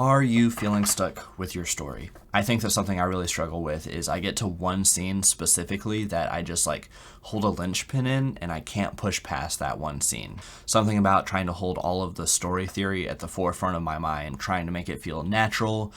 Are you feeling stuck with your story? I think that's something I really struggle with is I get to one scene specifically that I just like hold a linchpin in and I can't push past that one scene. Something about trying to hold all of the story theory at the forefront of my mind, trying to make it feel natural,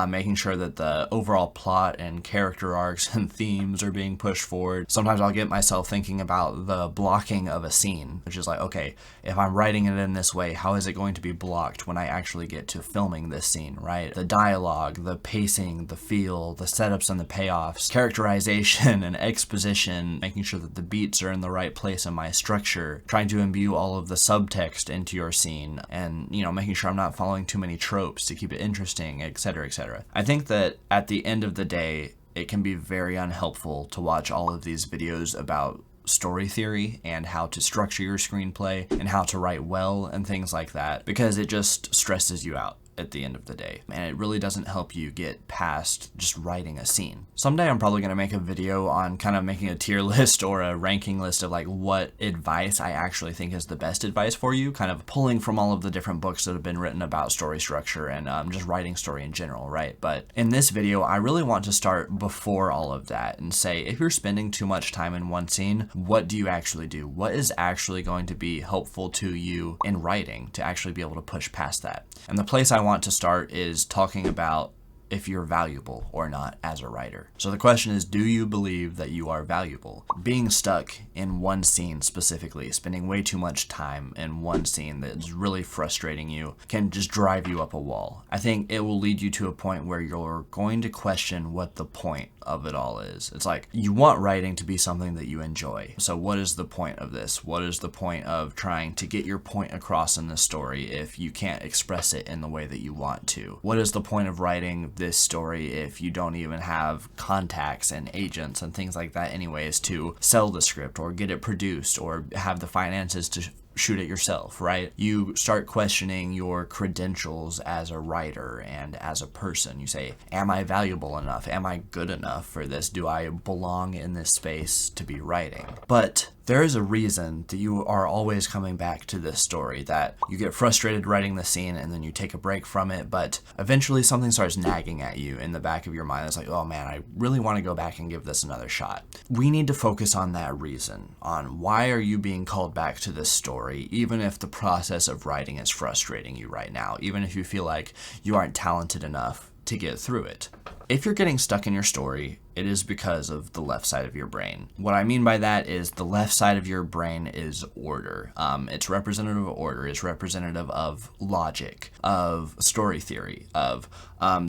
making sure that the overall plot and character arcs and themes are being pushed forward. Sometimes I'll get myself thinking about the blocking of a scene, which is like, okay, if I'm writing it in this way, how is it going to be blocked when I actually get to filming this scene, right? The dialogue, the pacing, the feel, the setups and the payoffs, characterization and exposition, making sure that the beats are in the right place in my structure, trying to imbue all of the subtext into your scene, and, making sure I'm not following too many tropes to keep it interesting, etc., etc. I think that at the end of the day, it can be very unhelpful to watch all of these videos about story theory and how to structure your screenplay and how to write well and things like that, because it just stresses you out at the end of the day, and it really doesn't help you get past just writing a scene. Someday I'm probably going to make a video on kind of making a tier list or a ranking list of like what advice I actually think is the best advice for you, kind of pulling from all of the different books that have been written about story structure and just writing story in general, right? But in this video, I really want to start before all of that and say, if you're spending too much time in one scene, what do you actually do? What is actually going to be helpful to you in writing to actually be able to push past that? And the place I want to start is talking about if you're valuable or not as a writer. So the question is, do you believe that you are valuable? Being stuck in one scene specifically, spending way too much time in one scene that is really frustrating you, can just drive you up a wall. I think it will lead you to a point where you're going to question what the point of it all is. It's like, you want writing to be something that you enjoy. So what is the point of this? What is the point of trying to get your point across in the story if you can't express it in the way that you want to? What is the point of writing this story if you don't even have contacts and agents and things like that anyways to sell the script or get it produced or have the finances to shoot it yourself, right? You start questioning your credentials as a writer and as a person. You say, am I valuable enough? Am I good enough for this? Do I belong in this space to be writing? But there is a reason that you are always coming back to this story, that you get frustrated writing the scene and then you take a break from it, but eventually something starts nagging at you in the back of your mind. It's like, oh man, I really want to go back and give this another shot. We need to focus on that reason, on why are you being called back to this story, even if the process of writing is frustrating you right now, even if you feel like you aren't talented enough to get through it. If you're getting stuck in your story, it is because of the left side of your brain. What I mean by that is the left side of your brain is order. It's representative of order. It's representative of logic, of story theory, of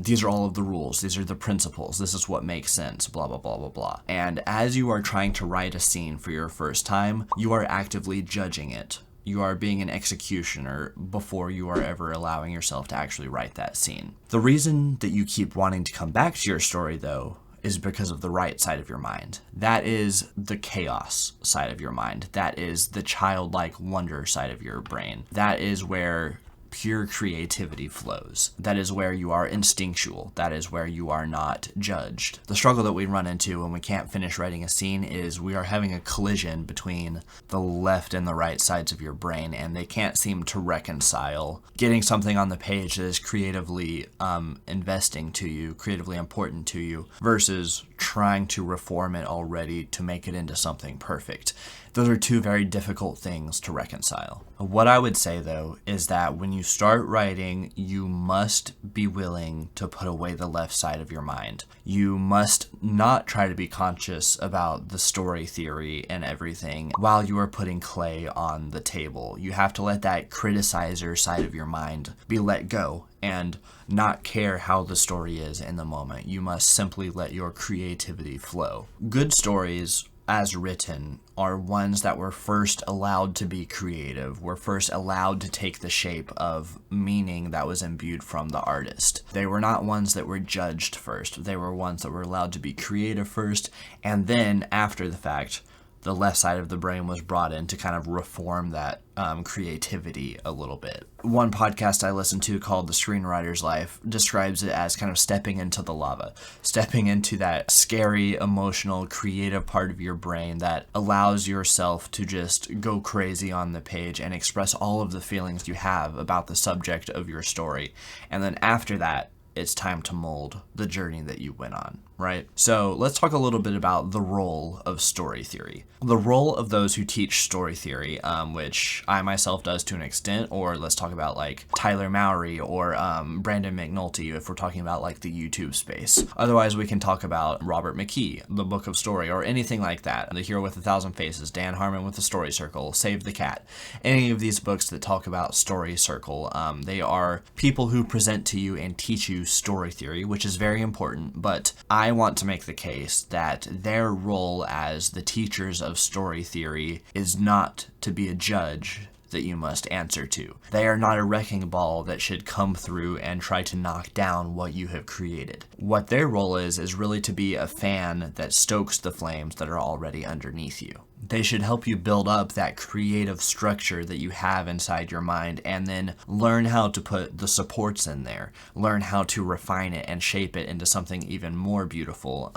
these are all of the rules. These are the principles. This is what makes sense, blah, blah, blah, blah, blah. And as you are trying to write a scene for your first time, you are actively judging it. You are being an executioner before you are ever allowing yourself to actually write that scene. The reason that you keep wanting to come back to your story, though, is because of the right side of your mind. That is the chaos side of your mind. That is the childlike wonder side of your brain. That is where pure creativity flows. That is where you are instinctual. That is where you are not judged. The struggle that we run into when we can't finish writing a scene is we are having a collision between the left and the right sides of your brain, and they can't seem to reconcile. Getting something on the page that is creatively investing to you, creatively important to you, versus trying to reform it already to make it into something perfect. Those are two very difficult things to reconcile. What I would say, though, is that when you start writing, you must be willing to put away the left side of your mind. You must not try to be conscious about the story theory and everything while you are putting clay on the table. You have to let that criticizer side of your mind be let go and not care how the story is in the moment. You must simply let your creativity flow. Good stories, as written, are ones that were first allowed to be creative, were first allowed to take the shape of meaning that was imbued from the artist. They were not ones that were judged first. They were ones that were allowed to be creative first, and then, after the fact, the left side of the brain was brought in to kind of reform that creativity a little bit. One podcast I listened to called The Screenwriter's Life describes it as kind of stepping into the lava, stepping into that scary, emotional, creative part of your brain that allows yourself to just go crazy on the page and express all of the feelings you have about the subject of your story. And then after that, it's time to mold the journey that you went on, right? So let's talk a little bit about the role of story theory. The role of those who teach story theory, which I myself does to an extent, or let's talk about like Tyler Mowry or Brandon McNulty if we're talking about like the YouTube space. Otherwise, we can talk about Robert McKee, The Book of Story, or anything like that. The Hero with a Thousand Faces, Dan Harmon with the Story Circle, Save the Cat. Any of these books that talk about story circle, they are people who present to you and teach you story theory, which is very important, but I want to make the case that their role as the teachers of story theory is not to be a judge that you must answer to. They are not a wrecking ball that should come through and try to knock down what you have created. What their role is really to be a fan that stokes the flames that are already underneath you. They should help you build up that creative structure that you have inside your mind and then learn how to put the supports in there, learn how to refine it and shape it into something even more beautiful.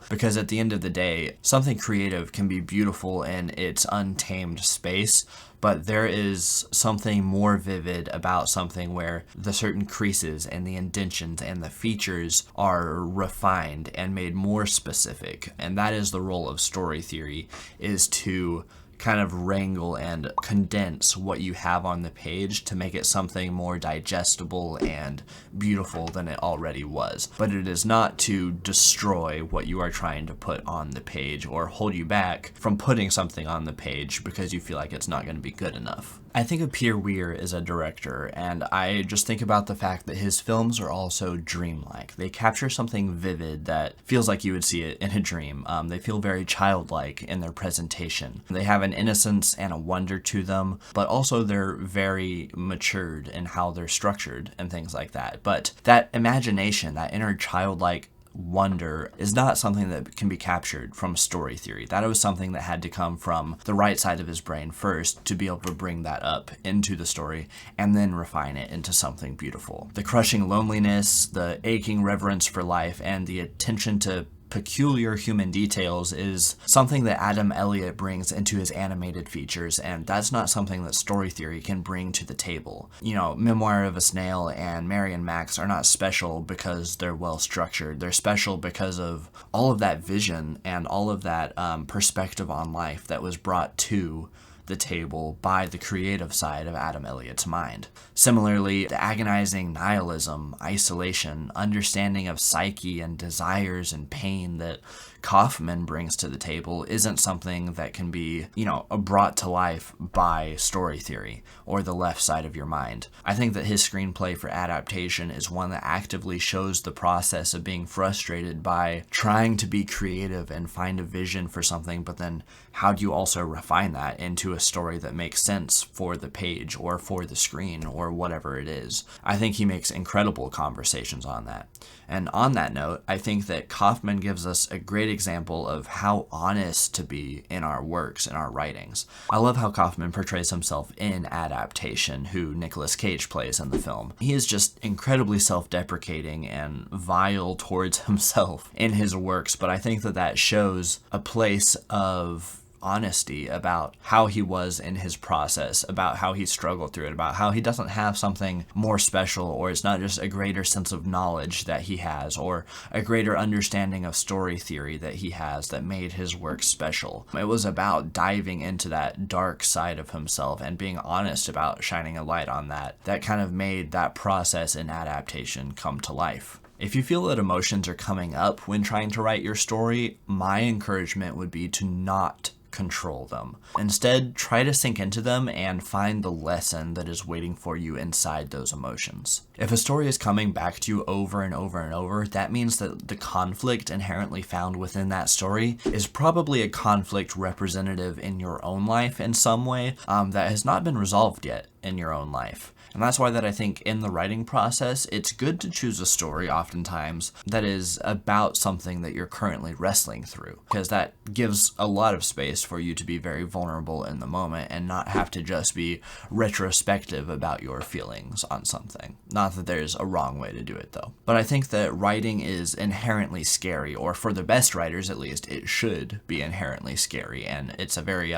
Because at the end of the day, something creative can be beautiful in its untamed space, but there is something more vivid about something where the certain creases and the indentions and the features are refined and made more specific. And that is the role of story theory, is to kind of wrangle and condense what you have on the page to make it something more digestible and beautiful than it already was. But it is not to destroy what you are trying to put on the page or hold you back from putting something on the page because you feel like it's not going to be good enough. I think of Peter Weir as a director, and I just think about the fact that his films are also dreamlike. They capture something vivid that feels like you would see it in a dream. They feel very childlike in their presentation. They have an innocence and a wonder to them, but also they're very matured in how they're structured and things like that. But that imagination, that inner childlike wonder is not something that can be captured from story theory. That was something that had to come from the right side of his brain first to be able to bring that up into the story and then refine it into something beautiful. The crushing loneliness, the aching reverence for life, and the attention to peculiar human details is something that Adam Elliott brings into his animated features, and that's not something that story theory can bring to the table. You know, Memoir of a Snail and Mary and Max are not special because they're well structured. They're special because of all of that vision and all of that perspective on life that was brought to the table by the creative side of Adam Elliott's mind. Similarly, the agonizing nihilism, isolation, understanding of psyche and desires and pain that Kaufman brings to the table isn't something that can be, brought to life by story theory or the left side of your mind. I think that his screenplay for adaptation is one that actively shows the process of being frustrated by trying to be creative and find a vision for something, but then how do you also refine that into a story that makes sense for the page or for the screen or whatever it is? I think he makes incredible conversations on that. And on that note, I think that Kaufman gives us a great example of how honest to be in our works, in our writings. I love how Kaufman portrays himself in Adaptation, who Nicolas Cage plays in the film. He is just incredibly self-deprecating and vile towards himself in his works, but I think that that shows a place of honesty about how he was in his process, about how he struggled through it, about how he doesn't have something more special, or it's not just a greater sense of knowledge that he has, or a greater understanding of story theory that he has that made his work special. It was about diving into that dark side of himself and being honest about shining a light on that kind of made that process in Adaptation come to life. If you feel that emotions are coming up when trying to write your story, my encouragement would be to not control them. Instead, try to sink into them and find the lesson that is waiting for you inside those emotions. If a story is coming back to you over and over and over, that means that the conflict inherently found within that story is probably a conflict representative in your own life in some way that has not been resolved yet. in your own life. And that's why that I think in the writing process, it's good to choose a story oftentimes that is about something that you're currently wrestling through, because that gives a lot of space for you to be very vulnerable in the moment and not have to just be retrospective about your feelings on something. Not that there's a wrong way to do it though. But I think that writing is inherently scary, or for the best writers at least, it should be inherently scary. And it's a very, you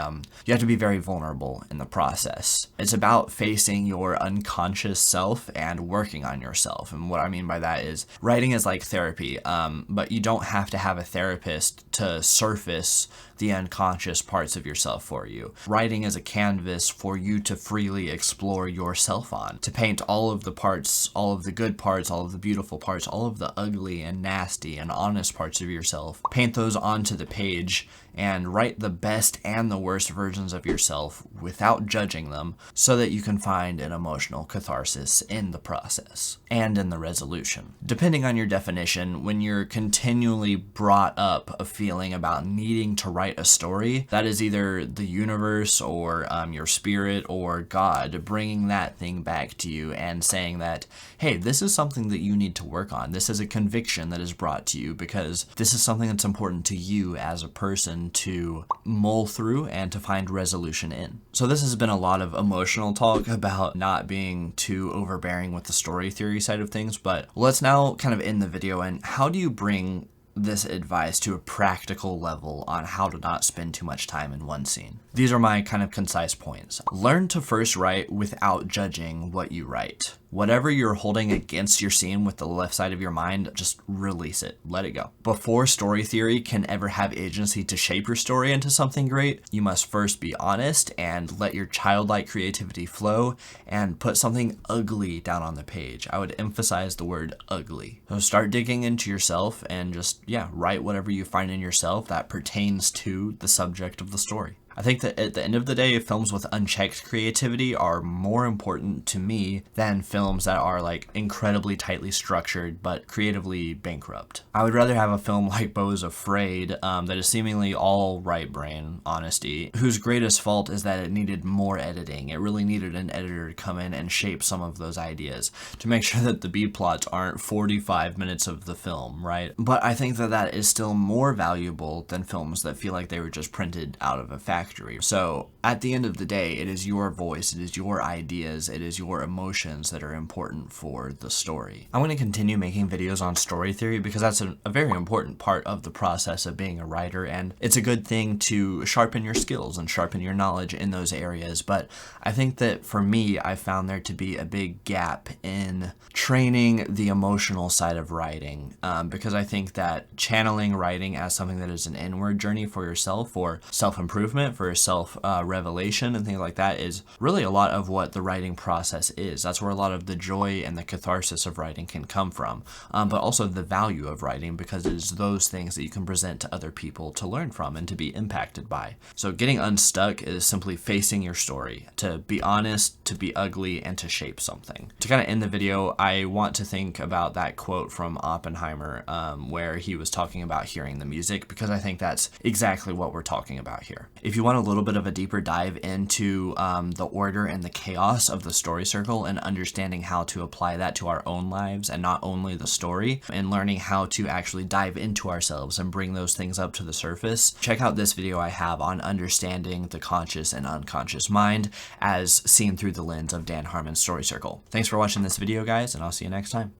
have to be very vulnerable in the process. It's about facing your unconscious self and working on yourself. And what I mean by that is writing is like therapy, but you don't have to have a therapist to surface the unconscious parts of yourself for you. Writing is a canvas for you to freely explore yourself on, to paint all of the parts, all of the good parts, all of the beautiful parts, all of the ugly and nasty and honest parts of yourself. Paint those onto the page and write the best and the worst versions of yourself without judging them, so that you can find an emotional catharsis in the process and in the resolution. Depending on your definition, when you're continually brought up a feeling about needing to write a story, that is either the universe or your spirit or God bringing that thing back to you and saying that, hey, this is something that you need to work on. This is a conviction that is brought to you because this is something that's important to you as a person to mull through and to find resolution in. So this has been a lot of emotional talk about not being too overbearing with the story theory side of things, but let's now kind of end the video. And how do you bring this advice to a practical level on how to not spend too much time in one scene? These are my kind of concise points. Learn to first write without judging what you write. Whatever you're holding against your scene with the left side of your mind, just release it. Let it go. Before story theory can ever have agency to shape your story into something great, you must first be honest and let your childlike creativity flow and put something ugly down on the page. I would emphasize the word ugly. So start digging into yourself and just, write whatever you find in yourself that pertains to the subject of the story. I think that at the end of the day, films with unchecked creativity are more important to me than films that are like incredibly tightly structured but creatively bankrupt. I would rather have a film like Beau is Afraid that is seemingly all right brain honesty, whose greatest fault is that it needed more editing. It really needed an editor to come in and shape some of those ideas to make sure that the B plots aren't 45 minutes of the film, right? But I think that that is still more valuable than films that feel like they were just printed out of a factory. So at the end of the day, it is your voice, it is your ideas, it is your emotions that are important for the story. I'm going to continue making videos on story theory because that's a very important part of the process of being a writer, and it's a good thing to sharpen your skills and sharpen your knowledge in those areas. But I think that for me, I found there to be a big gap in training the emotional side of writing, because I think that channeling writing as something that is an inward journey for yourself, for self-improvement, for self-revelation and things like that is really a lot of what the writing process is. That's where a lot of the joy and the catharsis of writing can come from, but also the value of writing, because it is those things that you can present to other people to learn from and to be impacted by. So getting unstuck is simply facing your story, to be honest, to be ugly, and to shape something. To kind of end the video, I want to think about that quote from Oppenheimer where he was talking about hearing the music, because I think that's exactly what we're talking about here. If you want a little bit of a deeper dive into the order and the chaos of the story circle and understanding how to apply that to our own lives and not only the story, and learning how to actually dive into ourselves and bring those things up to the surface, check out this video I have on understanding the conscious and unconscious mind as seen through the lens of Dan Harmon's story circle. Thanks for watching this video, guys, and I'll see you next time.